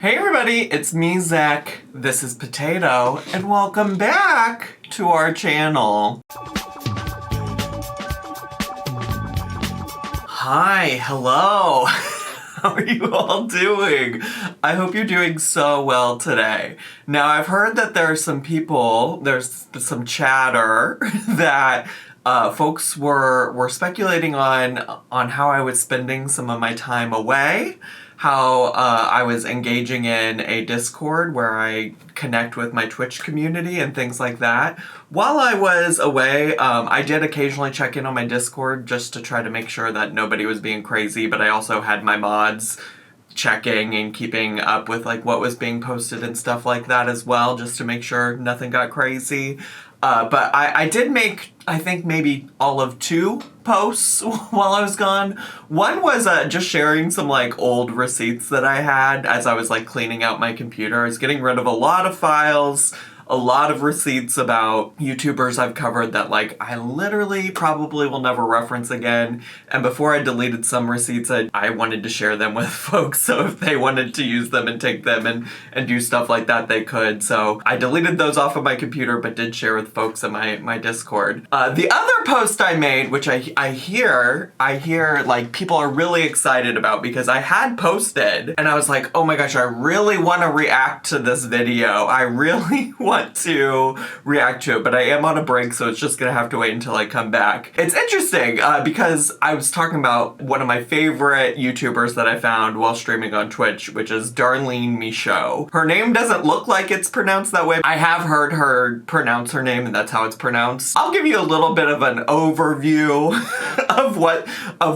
Hey everybody, it's me, Zach. This is Potato, and welcome back to our channel. Hi, hello. How are you all doing? I hope you're doing so well today. Now, I've heard that there's some some chatter that folks were speculating on how I was spending some of my time away. How I was engaging in a Discord where I connect with my Twitch community and things like that. While I was away, I did occasionally check in on my Discord just to try to make sure that nobody was being crazy, but I also had my mods checking and keeping up with like what was being posted and stuff like that as well, just to make sure nothing got crazy. But I did make, I think, maybe all of 2 posts while I was gone. One was just sharing some like old receipts that I had as I was like cleaning out my computer. I was getting rid of a lot of files, a lot of receipts about YouTubers I've covered that like I literally probably will never reference again. And before I deleted some receipts, I wanted to share them with folks, so if they wanted to use them and take them and do stuff like that, they could. So I deleted those off of my computer, but did share with folks in my Discord. The other post I made, which I hear like people are really excited about, because I had posted and I was like, oh my gosh, I really want to react to this video. I really want to react to it, but I am on a break, so it's just gonna have to wait until I come back. It's interesting because I was talking about one of my favorite YouTubers that I found while streaming on Twitch, which is Darlene Michaud. Her name doesn't look like it's pronounced that way. I have heard her pronounce her name, and that's how it's pronounced. I'll give you a little bit of an overview of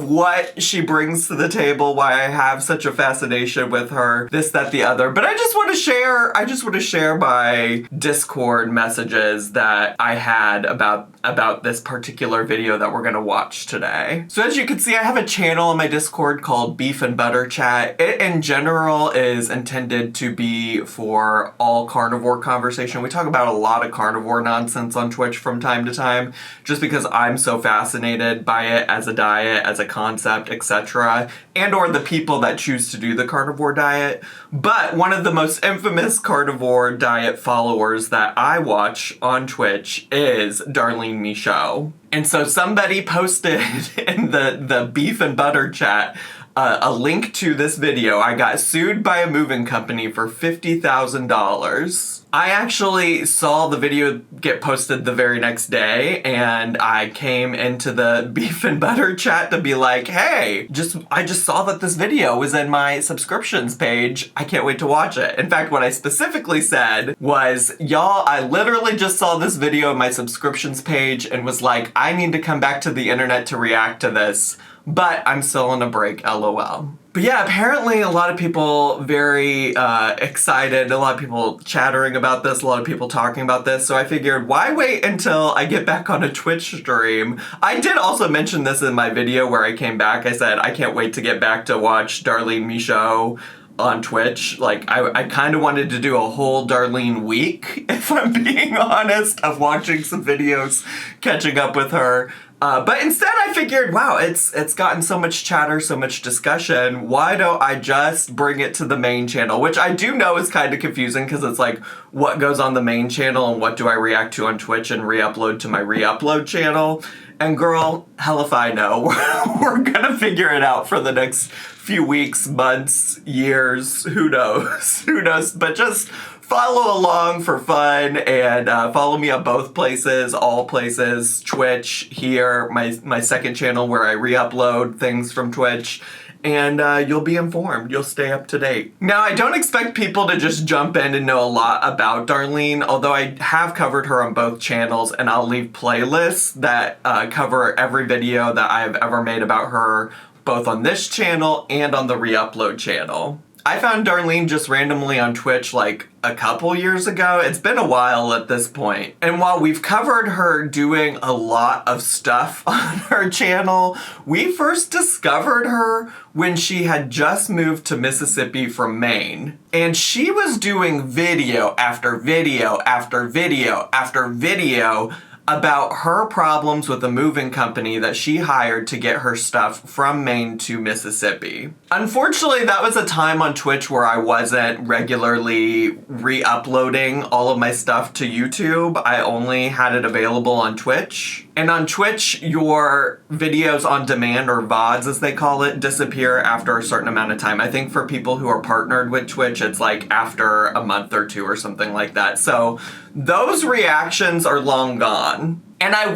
what she brings to the table, why I have such a fascination with her, this, that, the other. But I just want to share my Discord messages that I had about this particular video that we're gonna watch today. So as you can see, I have a channel in my Discord called Beef and Butter Chat. It in general is intended to be for all carnivore conversation. We talk about a lot of carnivore nonsense on Twitch from time to time, just because I'm so fascinated by it as a diet, as a concept, etc., and or the people that choose to do the carnivore diet. But one of the most infamous carnivore diet followers that I watch on Twitch is Darlene Michaud. And so somebody posted in the Beef and Butter Chat a link to this video. I got sued by a moving company for $50,000. I actually saw the video get posted the very next day, and I came into the Beef and Butter Chat to be like, hey, I just saw that this video was in my subscriptions page. I can't wait to watch it. In fact, what I specifically said was, y'all, I literally just saw this video in my subscriptions page and was like, I need to come back to the internet to react to this, but I'm still on a break, LOL. But yeah, apparently a lot of people very excited, a lot of people chattering about this, a lot of people talking about this, so I figured, why wait until I get back on a Twitch stream? I did also mention this in my video where I came back. I said, I can't wait to get back to watch Darlene Michaud on Twitch. Like, I kind of wanted to do a whole Darlene week, if I'm being honest, of watching some videos, catching up with her. But instead I figured, wow, it's gotten so much chatter, so much discussion, why don't I just bring it to the main channel? Which I do know is kind of confusing, because it's like, what goes on the main channel and what do I react to on Twitch and re-upload to my re-upload channel? And girl, hell if I know. We're gonna figure it out for the next few weeks, months, years, who knows? Who knows? But just follow along for fun, and follow me on both places, all places, Twitch, here, my second channel where I re-upload things from Twitch, and you'll be informed. You'll stay up to date. Now, I don't expect people to just jump in and know a lot about Darlene, although I have covered her on both channels, and I'll leave playlists that cover every video that I've ever made about her, both on this channel and on the re-upload channel. I found Darlene just randomly on Twitch like a couple years ago. It's been a while at this point. And while we've covered her doing a lot of stuff on her channel, we first discovered her when she had just moved to Mississippi from Maine. And she was doing video after video after video after video about her problems with a moving company that she hired to get her stuff from Maine to Mississippi. Unfortunately, that was a time on Twitch where I wasn't regularly re-uploading all of my stuff to YouTube. I only had it available on Twitch. And on Twitch, your videos on demand, or VODs as they call it, disappear after a certain amount of time. I think for people who are partnered with Twitch, it's like after a month or two or something like that. So those reactions are long gone. And I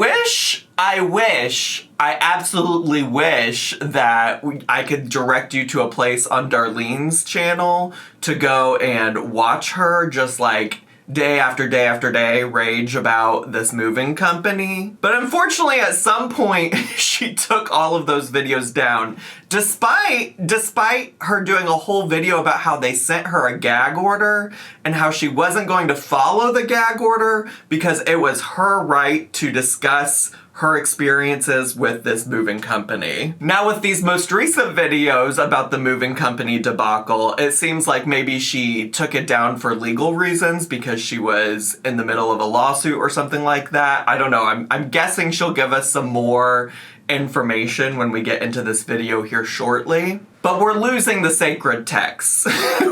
absolutely wish that I could direct you to a place on Darlene's channel to go and watch her just like day after day after day rage about this moving company. But unfortunately, at some point, she took all of those videos down, despite her doing a whole video about how they sent her a gag order and how she wasn't going to follow the gag order because it was her right to discuss her experiences with this moving company. Now with these most recent videos about the moving company debacle, it seems like maybe she took it down for legal reasons because she was in the middle of a lawsuit or something like that. I don't know. I'm guessing she'll give us some more information when we get into this video here shortly. But we're losing the sacred texts.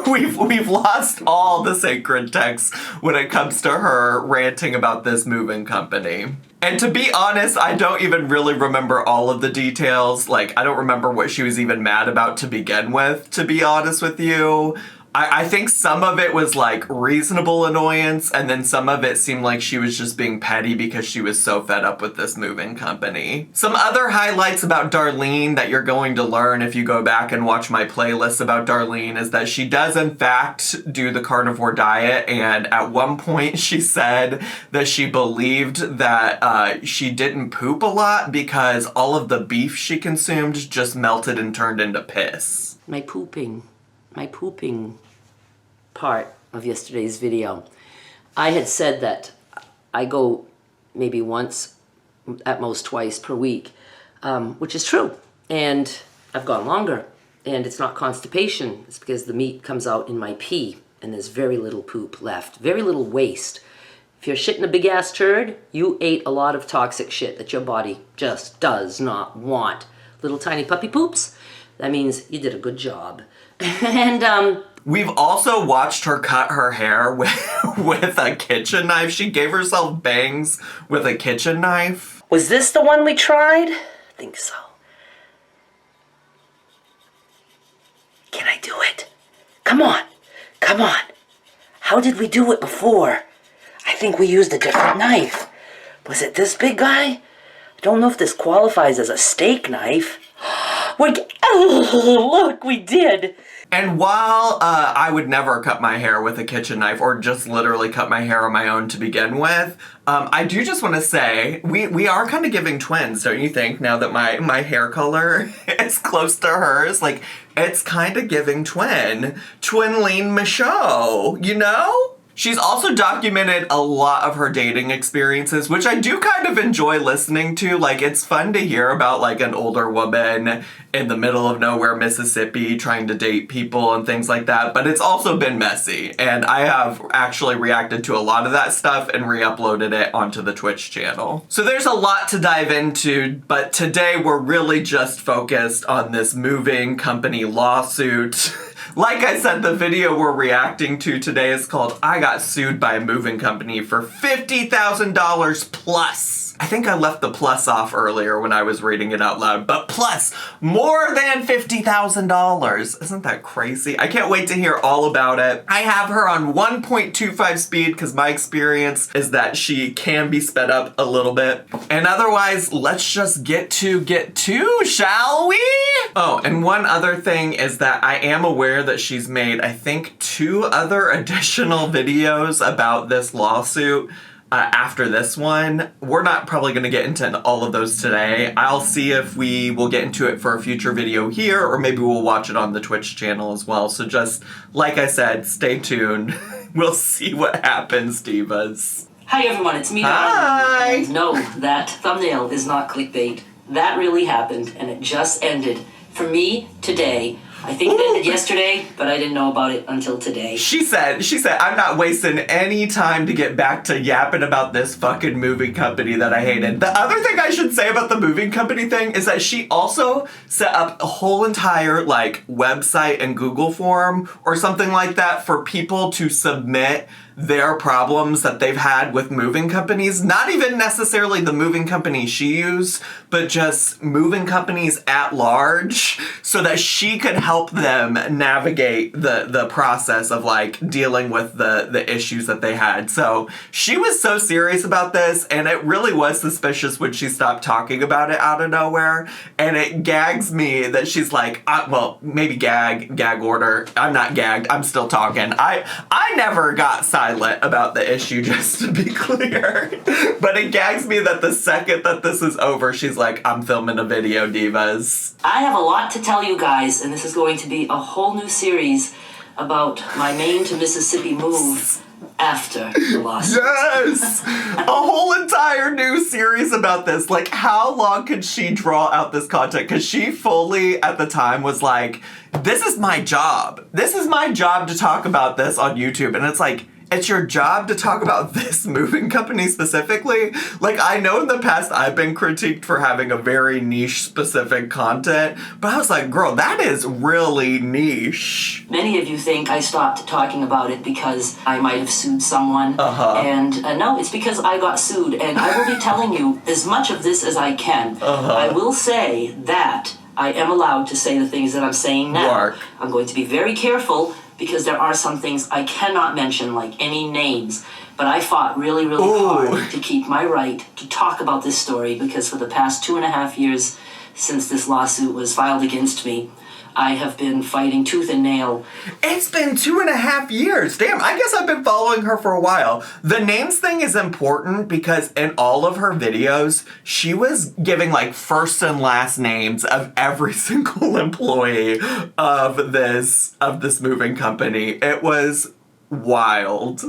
We've lost all the sacred texts when it comes to her ranting about this moving company. And to be honest, I don't even really remember all of the details. Like, I don't remember what she was even mad about to begin with, to be honest with you. I think some of it was like reasonable annoyance, and then some of it seemed like she was just being petty because she was so fed up with this moving company. Some other highlights about Darlene that you're going to learn if you go back and watch my playlist about Darlene is that she does in fact do the carnivore diet, and at one point she said that she believed that she didn't poop a lot because all of the beef she consumed just melted and turned into piss. My pooping part of yesterday's video. I had said that I go maybe once, at most twice per week, which is true. And I've gone longer. And it's not constipation. It's because the meat comes out in my pee and there's very little poop left. Very little waste. If you're shitting a big ass turd, you ate a lot of toxic shit that your body just does not want. Little tiny puppy poops, that means you did a good job. And we've also watched her cut her hair with a kitchen knife. She gave herself bangs with a kitchen knife. Was this the one we tried? I think so. Can I do it? Come on. Come on. How did we do it before? I think we used a different knife. Was it this big guy? I don't know if this qualifies as a steak knife. Oh, look, we did. And while I would never cut my hair with a kitchen knife or just literally cut my hair on my own to begin with, I do just want to say we are kind of giving twins, don't you think? Now that my hair color is close to hers, like it's kind of giving Darlene Michaud, you know? She's also documented a lot of her dating experiences, which I do kind of enjoy listening to. Like, it's fun to hear about, like, an older woman in the middle of nowhere, Mississippi, trying to date people and things like that. But it's also been messy. And I have actually reacted to a lot of that stuff and re-uploaded it onto the Twitch channel. So there's a lot to dive into, but today we're really just focused on this moving company lawsuit. Like I said, the video we're reacting to today is called I Got Sued by a Moving Company for $50,000 plus. I think I left the plus off earlier when I was reading it out loud, but plus more than $50,000. Isn't that crazy? I can't wait to hear all about it. I have her on 1.25 speed because my experience is that she can be sped up a little bit. And otherwise, let's just get to, shall we? Oh, and one other thing is that I am aware that she's made, I think, 2 other additional videos about this lawsuit after this one. We're not probably going to get into all of those today. I'll see if we will get into it for a future video here, or maybe we'll watch it on the Twitch channel as well. So just, like I said, stay tuned. We'll see what happens, divas. Hi everyone, it's me, Hi! And no, that thumbnail is not clickbait. That really happened, and it just ended. For me, today, I think it ended yesterday, but I didn't know about it until today. She said, I'm not wasting any time to get back to yapping about this fucking moving company that I hated. The other thing I should say about the moving company thing is that she also set up a whole entire, like, website and Google form or something like that for people to submit their problems that they've had with moving companies. Not even necessarily the moving company she used, but just moving companies at large, so that she could help them navigate the process of, like, dealing with the issues that they had. So she was so serious about this, and it really was suspicious when she stopped talking about it out of nowhere. And it gags me that she's like, well, maybe gag order. I'm not gagged. I'm still talking. I never got silent about the issue, just to be clear. But it gags me that the second that this is over, she's like, I'm filming a video, divas. I have a lot to tell you guys, and this is going to be a whole new series about my Maine to Mississippi move after the lawsuit. Yes! A whole entire new series about this. Like, how long could she draw out this content? Because she fully, at the time, was like, this is my job. This is my job to talk about this on YouTube. And it's like, it's your job to talk about this moving company specifically? Like, I know in the past I've been critiqued for having a very niche specific content, but I was like, girl, that is really niche. Many of you think I stopped talking about it because I might have sued someone. And no, it's because I got sued, and I will be telling you as much of this as I can. I will say that I am allowed to say the things that I'm saying now. Mark. I'm going to be very careful, because there are some things I cannot mention, like any names. But I fought really, really hard to keep my right to talk about this story, because for the past 2.5 years since this lawsuit was filed against me, I have been fighting tooth and nail. It's been 2.5 years. Damn, I guess I've been following her for a while. The names thing is important because in all of her videos, she was giving, like, first and last names of every single employee of this moving company. It was wild.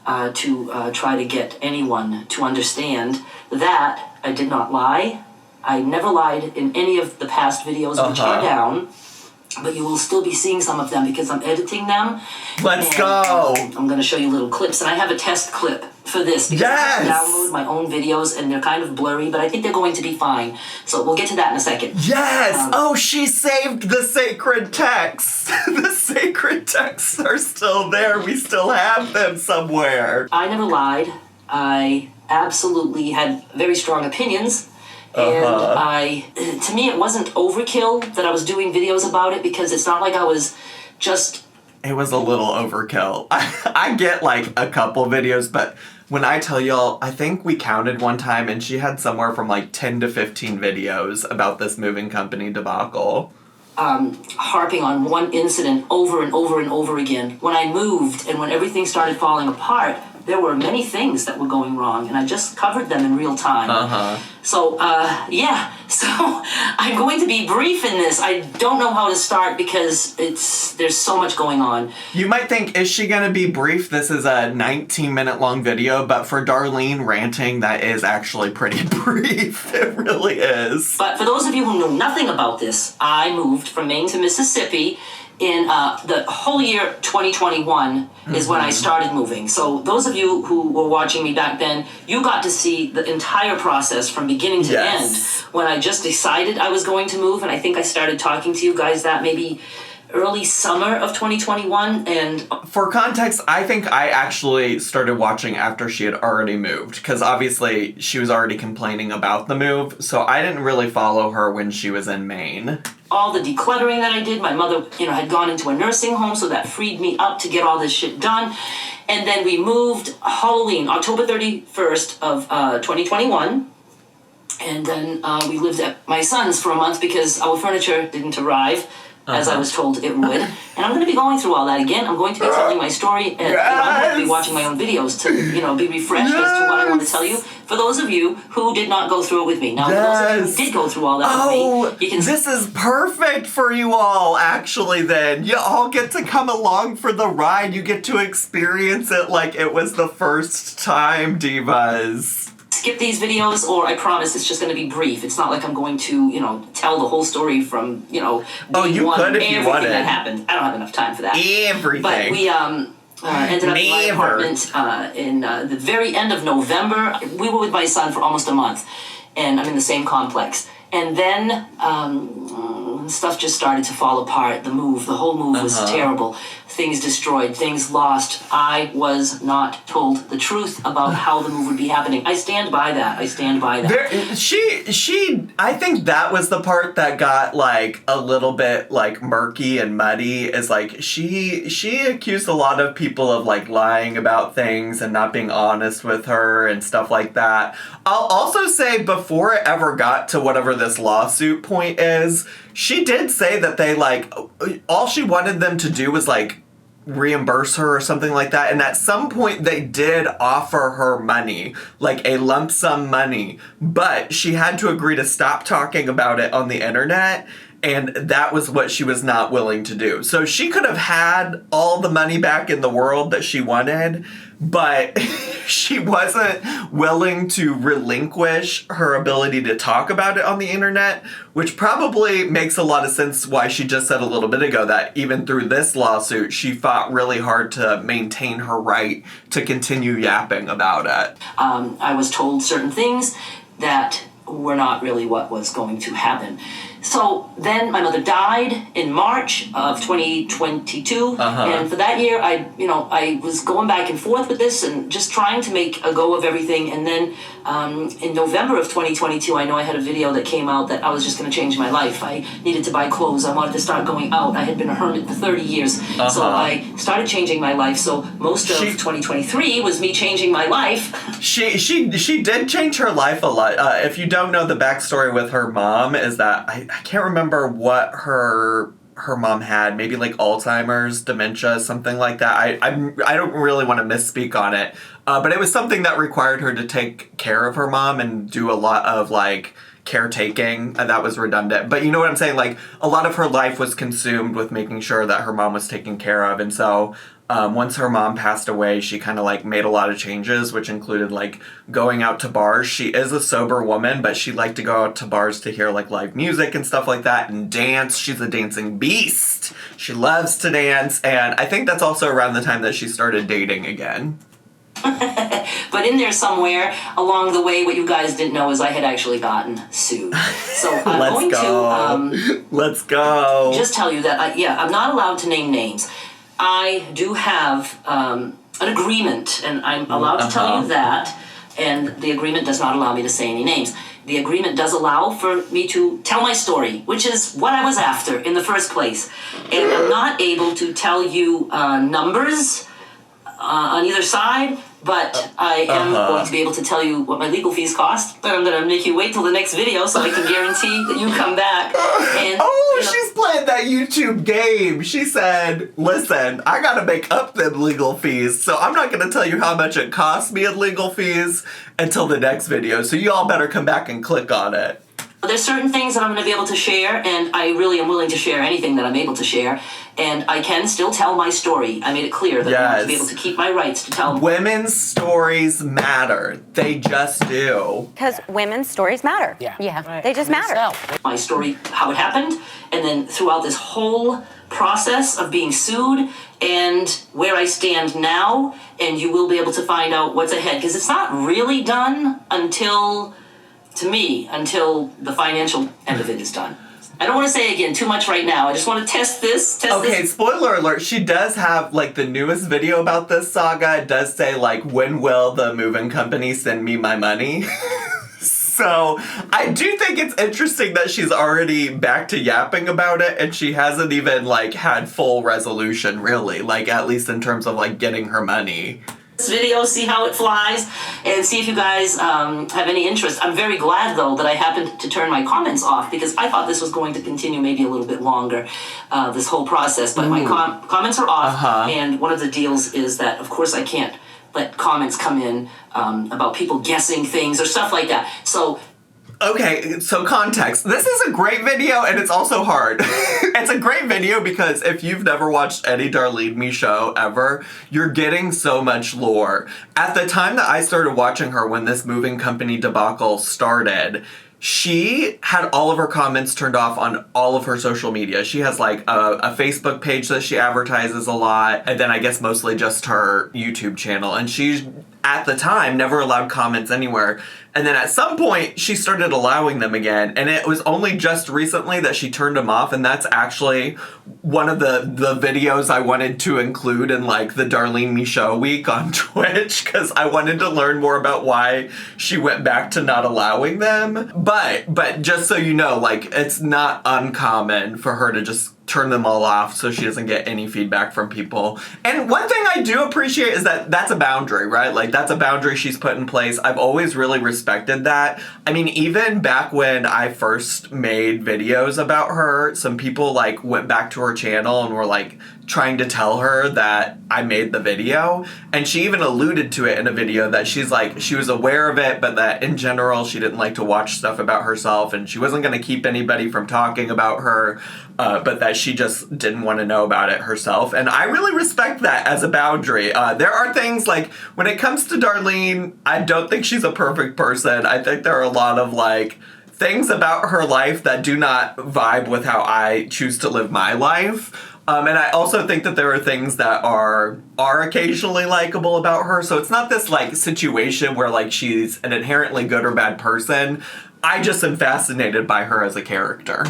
To try to get anyone to understand that I did not lie. I never lied in any of the past videos, which are down. But you will still be seeing some of them because I'm editing them. Let's go! I'm going to show you little clips, and I have a test clip for this because I have to download my own videos, and they're kind of blurry, but I think they're going to be fine. So we'll get to that in a second. Yes! She saved the sacred texts. The sacred texts are still there. We still have them somewhere. I never lied. I absolutely had very strong opinions. And to me, it wasn't overkill that I was doing videos about it, because it's not like I was just... It was a little overkill. I get, like, a couple videos, but when I tell y'all, I think we counted one time and she had somewhere from, like, 10 to 15 videos about this moving company debacle. Harping on one incident over and over and over again. When I moved and when everything started falling apart, there were many things that were going wrong, and I just covered them in real time. So, so I'm going to be brief in this. I don't know how to start because there's so much going on. You might think, is she going to be brief? This is a 19-minute long video, but for Darlene ranting, that is actually pretty brief. It really is. But for those of you who know nothing about this, I moved from Maine to Mississippi in the whole year 2021 is when I started moving. So those of you who were watching me back then, you got to see the entire process from beginning to end. When I just decided I was going to move, and I think I started talking to you guys that maybe early summer of 2021. And for context, I think I actually started watching after she had already moved, because obviously she was already complaining about the move, so I didn't really follow her when she was in Maine. All the decluttering that I did, my mother, had gone into a nursing home, so that freed me up to get all this shit done. And then we moved Halloween, October 31st of 2021. And then we lived at my son's for a month because our furniture didn't arrive, as I was told it would. And I'm going to be going through all that again. I'm going to be telling my story, and I'm going to be watching my own videos to, be refreshed as to what I want to tell you. For those of you who did not go through it with me. Now, for those of you who did go through all that with me, you can... This is perfect for you all, actually, then. You all get to come along for the ride. You get to experience it like it was the first time, divas. skip these videos, or I promise it's just going to be brief. It's not like I'm going to, tell the whole story from, Oh, you could if you wanted. everything that happened. I don't have enough time for that. Everything. But we ended up in my apartment in the very end of November. We were with my son for almost a month, and I'm in the same complex. And then stuff just started to fall apart. The whole move was terrible. Things destroyed, things lost. I was not told the truth about how the move would be happening. I stand by that. I think that was the part that got like a little bit like murky and muddy, is like she accused a lot of people of like lying about things and not being honest with her and stuff like that. I'll also say, before it ever got to whatever this lawsuit point is, she did say that they like, all she wanted them to do was like reimburse her or something like that, and at some point they did offer her money, like a lump sum money, but she had to agree to stop talking about it on the internet, and that was what she was not willing to do. So she could have had all the money back in the world that she wanted, but she wasn't willing to relinquish her ability to talk about it on the internet, which probably makes a lot of sense why she just said a little bit ago that even through this lawsuit, she fought really hard to maintain her right to continue yapping about it. I was told certain things that were not really what was going to happen. So then my mother died in March of 2022, and for that year, I was going back and forth with this and just trying to make a go of everything. And then in November of 2022, I know I had a video that came out that I was just going to change my life. I needed to buy clothes. I wanted to start going out. I had been a hermit for 30 years, so I started changing my life. So most of 2023 was me changing my life. She did change her life a lot. If you don't know the backstory with her mom, is that I can't remember what her mom had, maybe like Alzheimer's, dementia, something like that. I don't really want to misspeak on it, but it was something that required her to take care of her mom and do a lot of like caretaking. That was redundant, but you know what I'm saying? Like, a lot of her life was consumed with making sure that her mom was taken care of, and so once her mom passed away, she kind of like made a lot of changes, which included like going out to bars. She is a sober woman, but she liked to go out to bars to hear like live music and stuff like that, and dance. She's a dancing beast. She loves to dance, and I think that's also around the time that she started dating again. But in there somewhere along the way, what you guys didn't know is I had actually gotten sued. So I'm Let's go. Just tell you that I'm not allowed to name names. I do have an agreement, and I'm allowed to tell you that, and the agreement does not allow me to say any names. The agreement does allow for me to tell my story, which is what I was after in the first place. And I'm not able to tell you numbers on either side, but I am going to be able to tell you what my legal fees cost. But I'm going to make you wait till the next video so I can guarantee that you come back. And, she's playing that YouTube game. She said, listen, I got to make up them legal fees, so I'm not going to tell you how much it costs me in legal fees until the next video, so you all better come back and click on it. There's certain things that I'm going to be able to share, and I really am willing to share anything that I'm able to share, and I can still tell my story. I made it clear that I want to be able to keep my rights to tell. Women's stories matter. They just do. Because women's stories matter. Yeah. Right. They just matter. My story, how it happened, and then throughout this whole process of being sued and where I stand now, and you will be able to find out what's ahead, because it's not really done until the financial end of it is done. I don't want to say again too much right now. I just want to test this. Okay, spoiler alert. She does have, like, the newest video about this saga. It does say, like, when will the moving company send me my money? So, I do think it's interesting that she's already back to yapping about it, and she hasn't even, like, had full resolution, really. Like, at least in terms of, like, getting her money. Video, see how it flies, and see if you guys have any interest. I'm very glad, though, that I happened to turn my comments off, because I thought this was going to continue maybe a little bit longer, this whole process, but my comments are off, and one of the deals is that, of course, I can't let comments come in about people guessing things or stuff like that. So Okay, so context. This is a great video, and it's also hard. It's a great video because if you've never watched any Darlene Michaud ever, you're getting so much lore. At the time that I started watching her, when this moving company debacle started, she had all of her comments turned off on all of her social media. She has like a Facebook page that she advertises a lot, and then I guess mostly just her YouTube channel. And she, at the time, never allowed comments anywhere. And then at some point, she started allowing them again. And it was only just recently that she turned them off. And that's actually one of the videos I wanted to include in like the Darlene Michaud week on Twitch, because I wanted to learn more about why she went back to not allowing them. But just so you know, like, it's not uncommon for her to just turn them all off so she doesn't get any feedback from people. And one thing I do appreciate is that that's a boundary, right? Like, that's a boundary she's put in place. I've always really respected that. I mean, even back when I first made videos about her, some people like went back to her channel and were like trying to tell her that I made the video. And she even alluded to it in a video that she's like, she was aware of it, but that in general, she didn't like to watch stuff about herself and she wasn't going to keep anybody from talking about her, but that she just didn't want to know about it herself. And I really respect that as a boundary. There are things like, when it comes to Darlene, I don't think she's a perfect person. I think there are a lot of like things about her life that do not vibe with how I choose to live my life. And I also think that there are things that are occasionally likable about her. So it's not this like situation where like she's an inherently good or bad person. I just am fascinated by her as a character.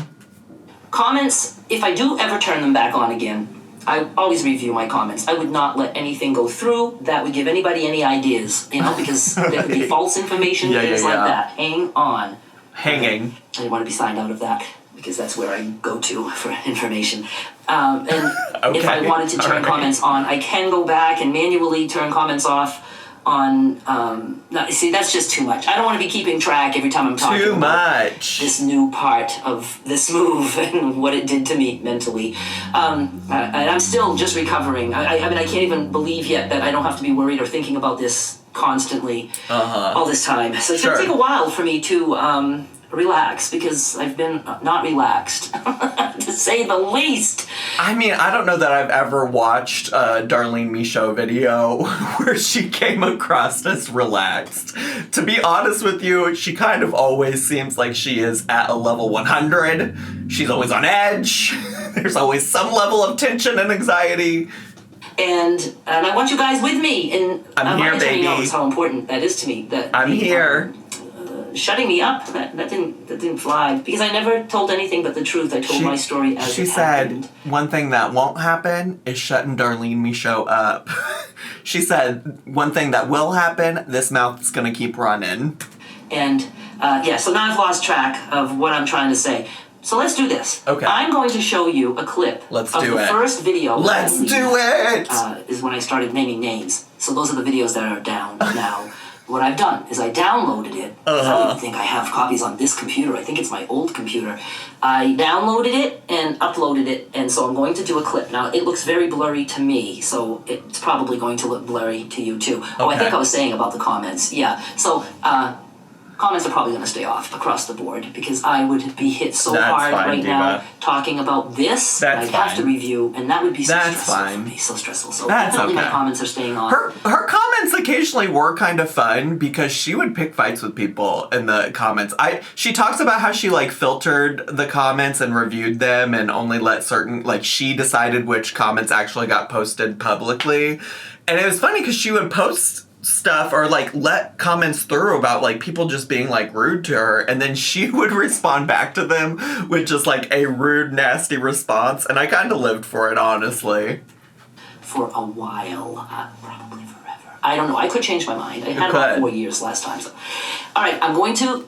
Comments, if I do ever turn them back on again, I always review my comments. I would not let anything go through that would give anybody any ideas, you know, because there could be false information, things like that. Hang on. Hanging. I didn't want to be signed out of that, because that's where I go to for information. And Okay. if I wanted to turn comments on, I can go back and manually turn comments off on, no, see, that's just too much. I don't want to be keeping track every time I'm talking about this new part of this move and what it did to me mentally. And I'm still just recovering. I mean, I can't even believe yet that I don't have to be worried or thinking about this constantly all this time. So it's going to take a while for me to relax, because I've been not relaxed, to say the least. I mean, I don't know that I've ever watched a Darlene Michaud video where she came across as relaxed. To be honest with you, she kind of always seems like she is at a level 100. She's always on edge. There's always some level of tension and anxiety. And I want you guys with me. And I'm here, baby. Knows how important that is to me. That I'm here. Shutting me up, that didn't fly, because I never told anything but the truth. I told my story as it happened. She said, one thing that won't happen is shutting Darlene Michaud up. She said, one thing that will happen, this mouth's gonna keep running. And so now I've lost track of what I'm trying to say. So let's do this. Okay. I'm going to show you a clip of the first video. Let's do it! Is when I started naming names. So those are the videos that are down now. What I've done is I downloaded it. I don't even think I have copies on this computer. I think it's my old computer. I downloaded it and uploaded it, and so I'm going to do a clip. Now, it looks very blurry to me, so it's probably going to look blurry to you, too. Oh, I think I was saying about the comments. Yeah, so comments are probably going to stay off across the board, because I would be hit so hard right now talking about this. I'd have to review, and that would be so stressful for me. So stressful. So definitely my comments are staying on. Her comments occasionally were kind of fun, because she would pick fights with people in the comments. She talks about how she like filtered the comments and reviewed them and only let certain, like, she decided which comments actually got posted publicly. And it was funny because she would post stuff or like let comments through about like people just being like rude to her, and then she would respond back to them with just like a rude, nasty response, and I kind of lived for it, honestly. For a while, probably forever. I don't know. I could change my mind. I had about 4 years last time. So, all right, I'm going to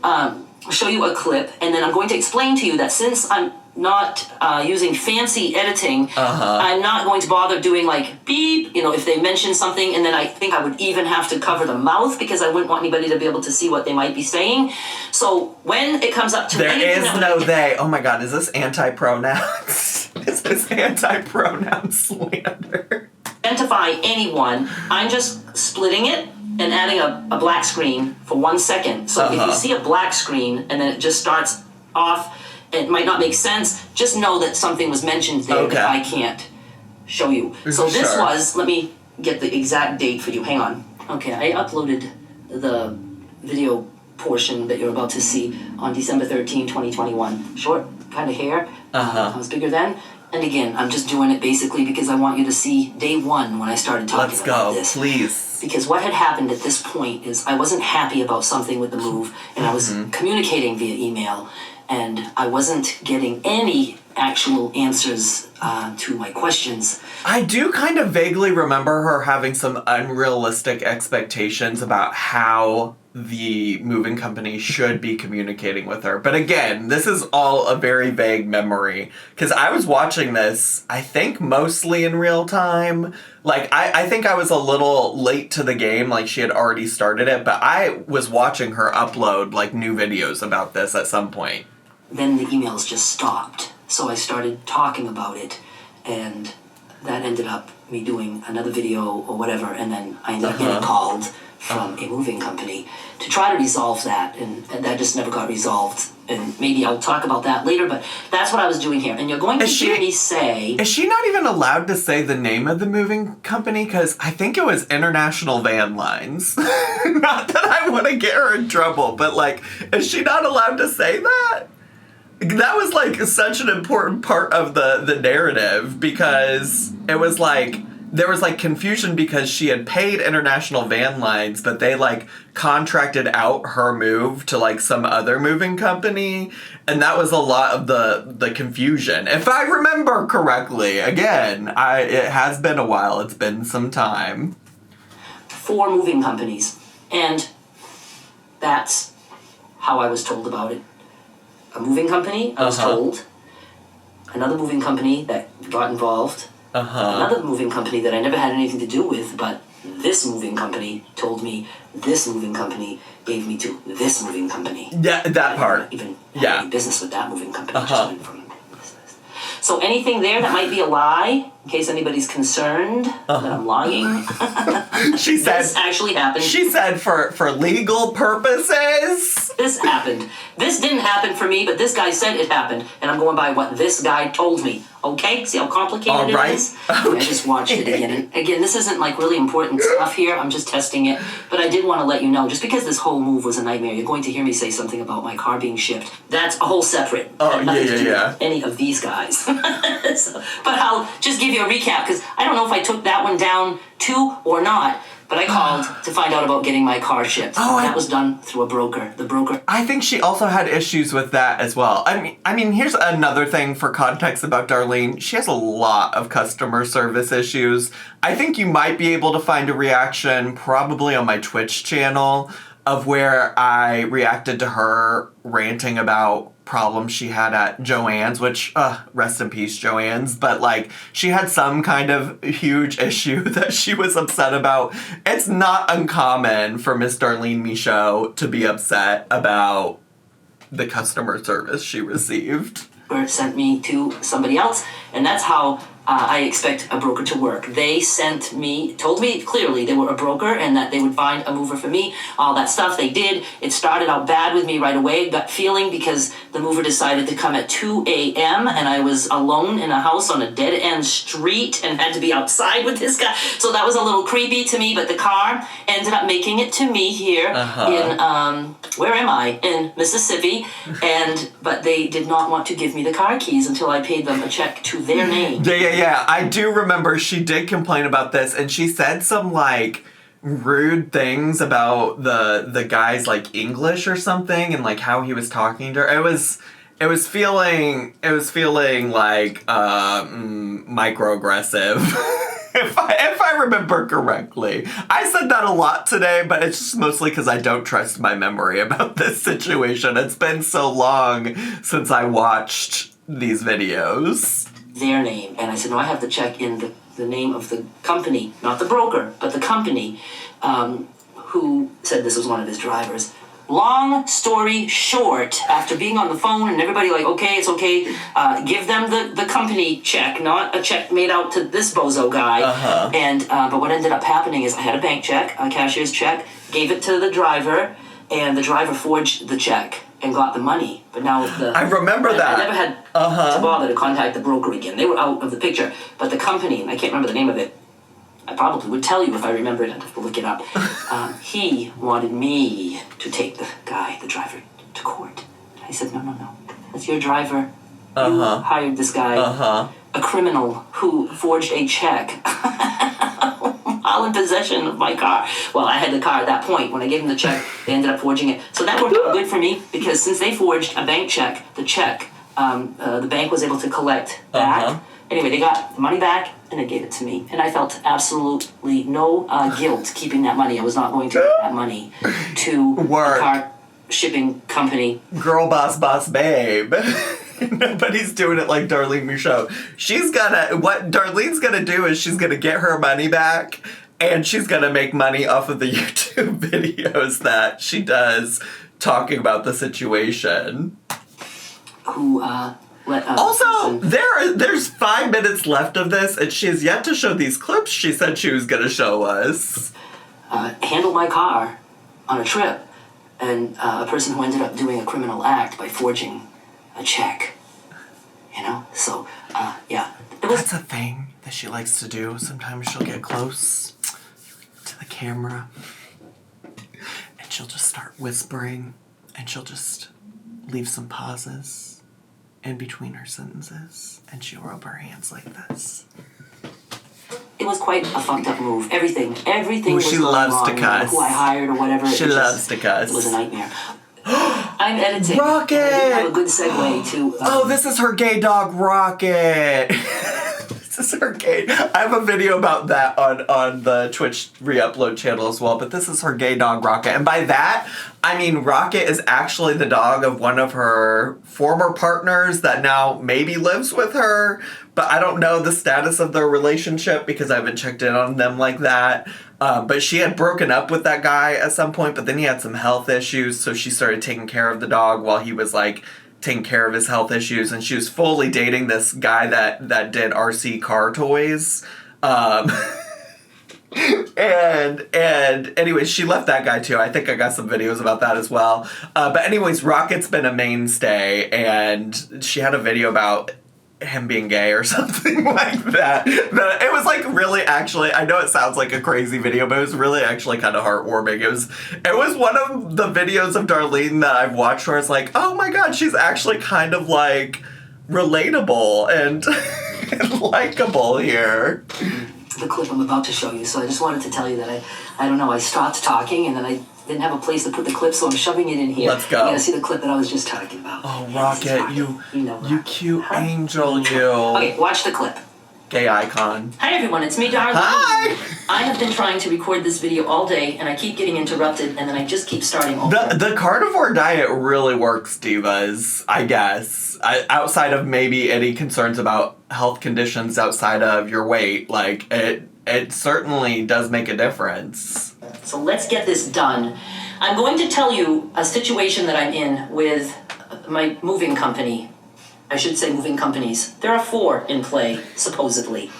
show you a clip, and then I'm going to explain to you that since I'm not using fancy editing, I'm not going to bother doing like beep, you know, if they mention something, and then I think I would even have to cover the mouth, because I wouldn't want anybody to be able to see what they might be saying. So when it comes up to there is no they. Oh my god, is this anti-pronouns? Is this anti-pronoun slander? Identify anyone, I'm just splitting it and adding a black screen for 1 second. So if you see a black screen and then it just starts off, it might not make sense. Just know that something was mentioned there that I can't show you. So this was, let me get the exact date for you. Hang on. Okay, I uploaded the video portion that you're about to see on December 13, 2021. Short kind of hair. I was bigger then. And again, I'm just doing it basically because I want you to see day one when I started talking about this. Let's go, please. Because what had happened at this point is I wasn't happy about something with the move, and I was communicating via email, and I wasn't getting any actual answers to my questions. I do kind of vaguely remember her having some unrealistic expectations about how the moving company should be communicating with her. But again, this is all a very vague memory. Because I was watching this, I think, mostly in real time. Like, I think I was a little late to the game, like she had already started it. But I was watching her upload, like, new videos about this at some point. Then the emails just stopped. So I started talking about it. And that ended up me doing another video or whatever. And then I ended up getting called from a moving company to try to resolve that, and that just never got resolved. And maybe I'll talk about that later, but that's what I was doing here. And you're going to hear me say... Is she not even allowed to say the name of the moving company? Because I think it was International Van Lines. Not that I want to get her in trouble, but, like, is she not allowed to say that? That was, like, such an important part of the narrative, because it was, like... There was, like, confusion because she had paid International Van Lines, but they, like, contracted out her move to, like, some other moving company. And that was a lot of the confusion. If I remember correctly, again, it has been a while. It's been some time. 4 moving companies. And that's how I was told about it. A moving company, I was told. Another moving company that got involved. Another moving company that I never had anything to do with, but this moving company told me this moving company gave me to this moving company. Yeah, that part. I didn't even have any business with that moving company. Just went from business. So anything there that might be a lie, in case anybody's concerned that I'm lying. She said this actually happened. She said for legal purposes. This happened. This didn't happen for me, but this guy said it happened, and I'm going by what this guy told me. Okay? See how complicated it is? Okay. I just watched it again. And again, this isn't like really important stuff here. I'm just testing it. But I did want to let you know, just because this whole move was a nightmare, you're going to hear me say something about my car being shipped. That's a whole separate. Nothing to do with any of these guys. So, but I'll just give you a recap, because I don't know if I took that one down too or not. But I called to find out about getting my car shipped. That was done through a broker. The broker. I think she also had issues with that as well. I mean, here's another thing for context about Darlene. She has a lot of customer service issues. I think you might be able to find a reaction probably on my Twitch channel of where I reacted to her ranting about problems she had at Joann's, which, rest in peace, Joann's, but, like, she had some kind of huge issue that she was upset about. It's not uncommon for Miss Darlene Michaud to be upset about the customer service she received. Or sent me to somebody else, and that's how I expect a broker to work. They told me clearly they were a broker and that they would find a mover for me. All that stuff they did. It started out bad with me right away, gut feeling, because the mover decided to come at 2 a.m. and I was alone in a house on a dead-end street and had to be outside with this guy. So that was a little creepy to me, but the car ended up making it to me here in, where am I? In Mississippi. But they did not want to give me the car keys until I paid them a check to their name. Yeah, I do remember she did complain about this, and she said some, like, rude things about the guy's, like, English or something, and, like, how he was talking to her. It was feeling like microaggressive. If I remember correctly. I said that a lot today, but it's just mostly because I don't trust my memory about this situation. It's been so long since I watched these videos. Their name, and I said, no, I have to check in the name of the company, not the broker, but the company, who said this was one of his drivers. long story short, after being on the phone and everybody like, okay, it's okay, give them the company check, not a check made out to this bozo guy. And but what ended up happening is I had a bank check, a cashier's check, gave it to the driver, and the driver forged the check and got the money. But now I remember that. I never had to bother to contact the broker again. They were out of the picture. But the company, I can't remember the name of it, I probably would tell you if I remembered. I'd have to look it up. He wanted me to take the driver, to court. I said, no. That's your driver. You hired this guy, a criminal who forged a check while in possession of my car. Well, I had the car at that point. When I gave him the check, they ended up forging it. So that worked out good for me, because since they forged a bank check, the bank was able to collect back. Anyway, they got the money back, and they gave it to me. And I felt absolutely no guilt keeping that money. I was not going to give that money to the car shipping company. Girl boss babe. Nobody's doing it like Darlene Michaud. What Darlene's gonna do is she's gonna get her money back, and she's gonna make money off of the YouTube videos that she does talking about the situation. Also, there's 5 minutes left of this, and she has yet to show these clips she said she was gonna show us. Handled my car on a trip, and a person who ended up doing a criminal act by forging a check. So, yeah. That's a thing that she likes to do. Sometimes she'll get close to the camera, and she'll just start whispering, and she'll just leave some pauses in between her sentences, and she'll rub her hands like this. It was quite a fucked up move. Everything was she going loves wrong. to cuss. Who I hired or whatever. She loves to cuss. It was a nightmare. I'm editing. Rocket! I didn't have a good segue to... this is her gay dog, Rocket. This is her gay... I have a video about that on the Twitch re-upload channel as well, but this is her gay dog, Rocket. And by that, I mean Rocket is actually the dog of one of her former partners that now maybe lives with her, but I don't know the status of their relationship because I haven't checked in on them like that. But she had broken up with that guy at some point, but then he had some health issues, so she started taking care of the dog while he was, taking care of his health issues, and she was fully dating this guy that did RC car toys. And anyways, she left that guy too. I think I got some videos about that as well. But anyways, Rocket's been a mainstay, and she had a video about him being gay or something like that. It was really actually, I know it sounds like a crazy video, but it was really actually kind of heartwarming. It was one of the videos of Darlene that I've watched where it's like, oh my god, she's actually kind of relatable and likable here. The clip I'm about to show you, so I just wanted to tell you that I stopped talking, and then I didn't have a place to put the clip, so I'm shoving it in here. Let's go. You gotta see the clip that I was just talking about. Oh, Rocket, you cute angel, you. Okay, watch the clip. Gay icon. Hi everyone, it's me, Darlene. Hi! I have been trying to record this video all day, and I keep getting interrupted, and then I just keep starting over. The carnivore diet really works, divas, I guess. Outside of maybe any concerns about health conditions outside of your weight, it certainly does make a difference. So let's get this done. I'm going to tell you a situation that I'm in with my moving company. I should say moving companies. There are 4 in play, supposedly.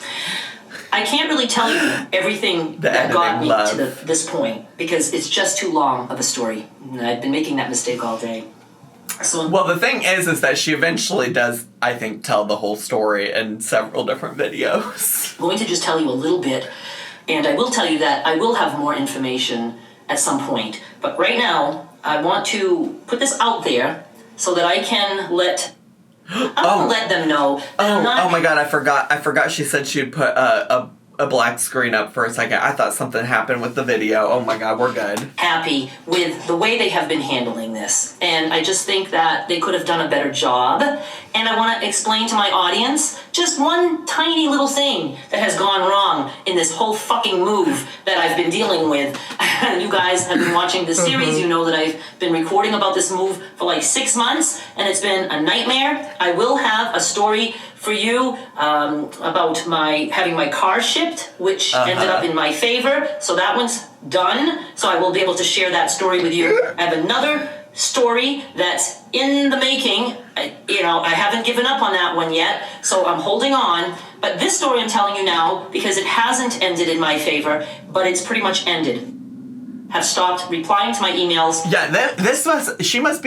I can't really tell you everything that got me to this point, because it's just too long of a story. And I've been making that mistake all day. Well, the thing is that she eventually does, I think, tell the whole story in several different videos. I'm going to just tell you a little bit, and I will tell you that I will have more information at some point. But right now, I want to put this out there so that I can let them know. Oh my god, I forgot she said she'd put a black screen up for a second. I thought something happened with the video. Oh my god, we're good. Happy with the way they have been handling this. And I just think that they could have done a better job. And I want to explain to my audience just one tiny little thing that has gone wrong in this whole fucking move that I've been dealing with you guys have been watching this series, you know that I've been recording about this move for like 6 months, and it's been a nightmare. I will have a story for you about my having my car shipped, which ended up in my favor. So that one's done. So I will be able to share that story with you. I have another story that's in the making. I haven't given up on that one yet, so I'm holding on. But this story I'm telling you now because it hasn't ended in my favor, but it's pretty much ended. Have stopped replying to my emails. Yeah, she must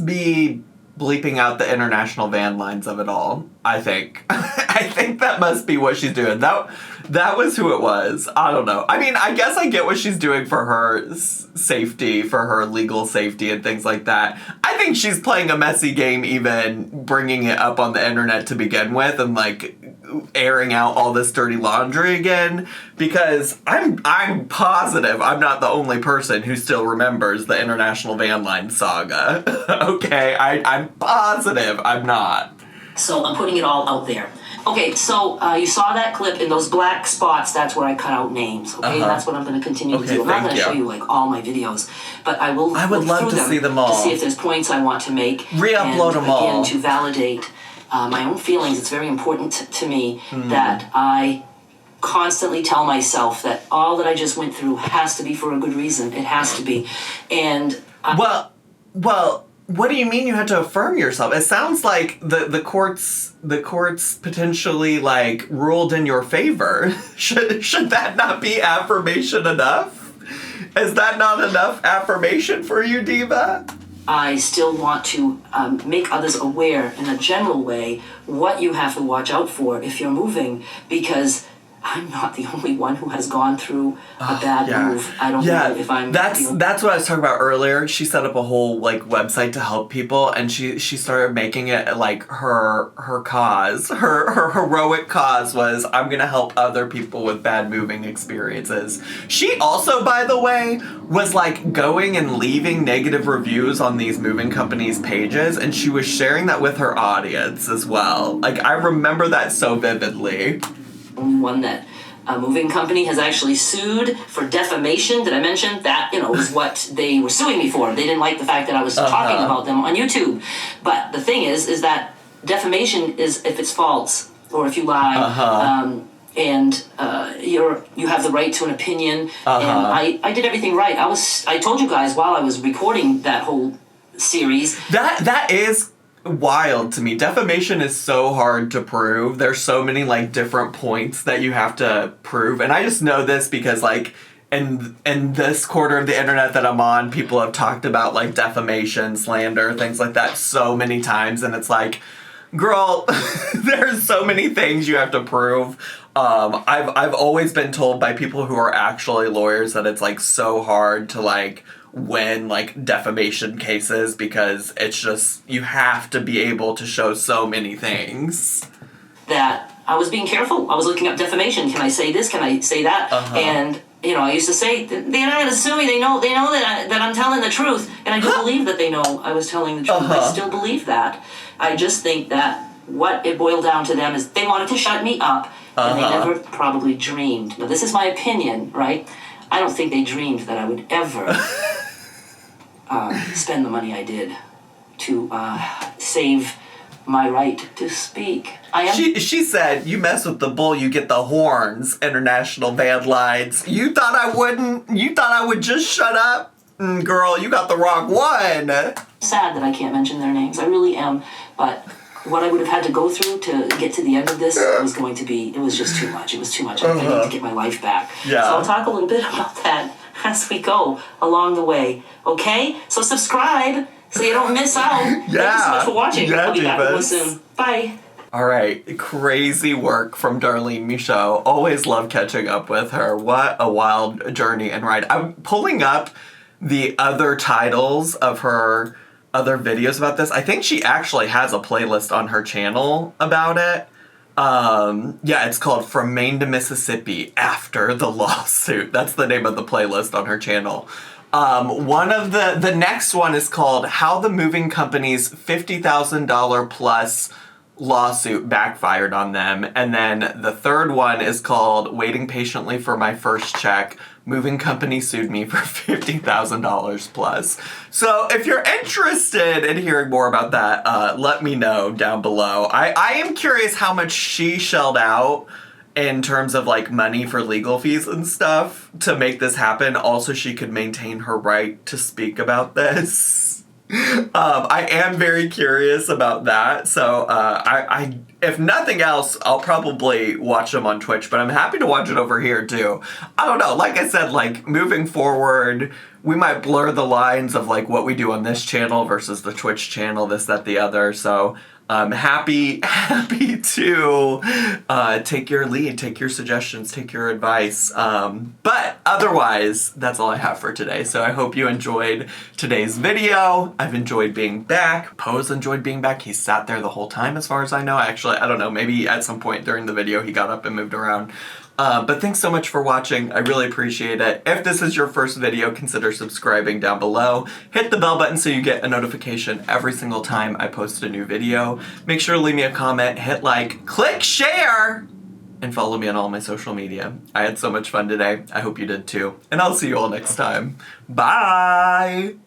be bleeping out the international van lines of it all, I think. I think that must be what she's doing. That was who it was. I don't know. I mean, I guess I get what she's doing for her safety, for her legal safety and things like that. I think she's playing a messy game even bringing it up on the internet to begin with and, like, airing out all this dirty laundry again, because I'm positive I'm not the only person who still remembers the International Van Line saga. Okay, I'm positive I'm not. So I'm putting it all out there. Okay, so you saw that clip in those black spots. That's where I cut out names. Okay, that's what I'm going to continue to do. I'm not going to show you like all my videos, but I will. I would love to see them all to see if there's points I want to make. Re-upload them all again to validate my own feelings. It's very important to me that I constantly tell myself that all that I just went through has to be for a good reason. It has to be, and well. What do you mean you had to affirm yourself? It sounds like the courts potentially like ruled in your favor. Should that not be affirmation enough? Is that not enough affirmation for you, Diva? I still want to make others aware in a general way what you have to watch out for if you're moving, because I'm not the only one who has gone through a bad move. I don't know if I'm... That's what I was talking about earlier. She set up a whole, like, website to help people, and she started making it, like, her cause. Her heroic cause was, I'm gonna help other people with bad moving experiences. She also, by the way, was, like, going and leaving negative reviews on these moving companies' pages, and she was sharing that with her audience as well. Like, I remember that so vividly. One that a moving company has actually sued for defamation. Did I mention that? Is what they were suing me for. They didn't like the fact that I was talking about them on YouTube. But the thing is that defamation is if it's false or if you lie. And you have the right to an opinion. And I did everything right. I told you guys while I was recording that whole series. That is wild to me. Defamation is so hard to prove. There's so many like different points that you have to prove, and I just know this because like in this quarter of the internet that I'm on, people have talked about like defamation, slander, things like that so many times, and it's like, girl, there's so many things you have to prove. I've always been told by people who are actually lawyers that it's like so hard to like win like defamation cases because it's just you have to be able to show so many things. That I was being careful. I was looking up defamation. Can I say this? Can I say that? And I used to say they're not going to sue me. They know that I'm telling the truth, and I do believe that they know I was telling the truth. I still believe that. I just think that what it boiled down to them is they wanted to shut me up, and they never probably dreamed. Now this is my opinion, right? I don't think they dreamed that I would ever spend the money I did to save my right to speak. She said, you mess with the bull, you get the horns, International Van Lines. You thought I wouldn't? You thought I would just shut up? Girl, you got the wrong one. Sad that I can't mention their names. I really am. But what I would have had to go through to get to the end of this was going to be, it was just too much. It was too much. I need to get my life back. Yeah. So I'll talk a little bit about that as we go along the way. Okay? So subscribe so you don't miss out. Thank you so much for watching. I'll be back real soon. Bye. All right. Crazy work from Darlene Michaud. Always love catching up with her. What a wild journey and ride. I'm pulling up the other titles of her other videos about this. I think she actually has a playlist on her channel about it. Yeah, it's called From Maine to Mississippi After the Lawsuit. That's the name of the playlist on her channel. One of the next one is called How the Moving Company's $50,000 plus lawsuit backfired on them. And then the third one is called Waiting Patiently for My First Check, moving company sued me for $50,000 plus. So if you're interested in hearing more about that, let me know down below. I am curious how much she shelled out in terms of like money for legal fees and stuff to make this happen. Also, she could maintain her right to speak about this. I am very curious about that. So I if nothing else, I'll probably watch them on Twitch, but I'm happy to watch it over here too. I don't know, like I said, like moving forward, we might blur the lines of like what we do on this channel versus the Twitch channel, this, that, the other. So I'm happy to take your lead, take your suggestions, take your advice. But otherwise, that's all I have for today. So I hope you enjoyed today's video. I've enjoyed being back. Poe's enjoyed being back. He sat there the whole time as far as I know. Actually, I don't know, maybe at some point during the video he got up and moved around. But thanks so much for watching. I really appreciate it. If this is your first video, consider subscribing down below. Hit the bell button so you get a notification every single time I post a new video. Make sure to leave me a comment, hit like, click share, and follow me on all my social media. I had so much fun today. I hope you did too. And I'll see you all next time. Bye!